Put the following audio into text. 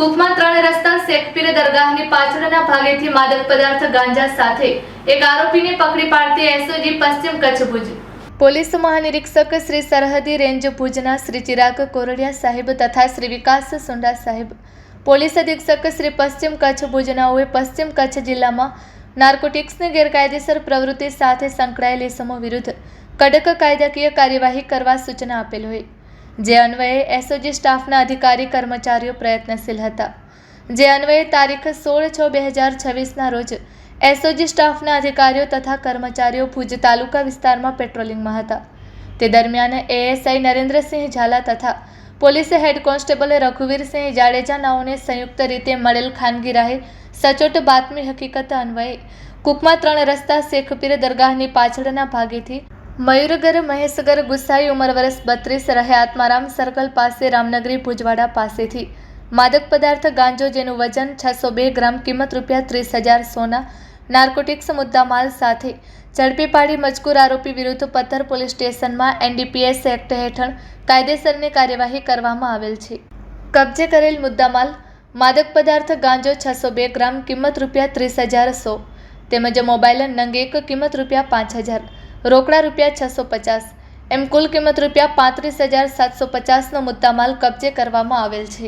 કુકમાં 3 રસ્તા શેખપીર દરગાહની પાછળના ભાગેથી માદક પદાર્થ ગાંજા સાથે એક આરોપીને પકડી પાડતી એસઓજી પશ્ચિમ કચ્છ ભુજ પોલીસ મહાનિરીક્ષક શ્રી સરહદી રેન્જ ભુજના શ્રી ચિરાગ કોરડિયા સાહેબ તથા શ્રી વિકાસ સુંડા સાહેબ, પોલીસ અધિક્ષક શ્રી પશ્ચિમ કચ્છ ભુજનાઓએ પશ્ચિમ કચ્છ જિલ્લામાં નાર્કોટિક્સની ગેરકાયદેસર પ્રવૃત્તિ સાથે સંકળાયેલ ઇસમો વિરુદ્ધ કડક કાયદાકીય કાર્યવાહી કરવા સૂચના આપેલ હોય, જે અન્વયે એસઓજી સ્ટાફના અધિકારી કર્મચારીઓ પ્રયત્નશીલ હતા. જે અન્વયે તારીખ 16/6/2026ના રોજ એસઓજી સ્ટાફના અધિકારીઓ તથા કર્મચારીઓ ભુજ તાલુકા વિસ્તારમાં પેટ્રોલિંગમાં હતા. તે દરમિયાન એએસઆઈ નરેન્દ્રસિંહ ઝાલા તથા police head constable Raghuvirsinh Jadeja નાઓને સંયુક્ત રીતે મળેલ ખાનગી રાહે સચોટ બાતમી હકીકત અન્વયે કુકમાં 3 રસ્તા શેખપીર દરગાહની પાછળના ભાગેથી મયુરગર મહેશગર ગુસાઈ ઉંમર વર્ષ 32 રહે આત્મારામ સર્કલ પાસે રામનગરી ભુજવાડા પાસેથી માદક પદાર્થ ગાંજો જેનું વજન 602 ગ્રામ કિંમત ₹30,000 સોના નાર્કોટિક્સ મુદ્દામાલ સાથે ઝડપી પાડી મજકૂર આરોપી વિરુદ્ધ પથ્થર પોલીસ સ્ટેશનમાં એનડીપીએસ એક્ટ હેઠળ કાયદેસરની કાર્યવાહી કરવામાં આવેલ છે. કબજે કરેલ મુદ્દામાલ માદક પદાર્થ ગાંજો 602 ગ્રામ કિંમત ₹30,100 તેમજ મોબાઈલ નંગ 1 કિંમત ₹5,000, રોકડા ₹650 એમ કુલ કિંમત ₹35,750નો મુદ્દામાલ કબજે કરવામાં આવેલ છે.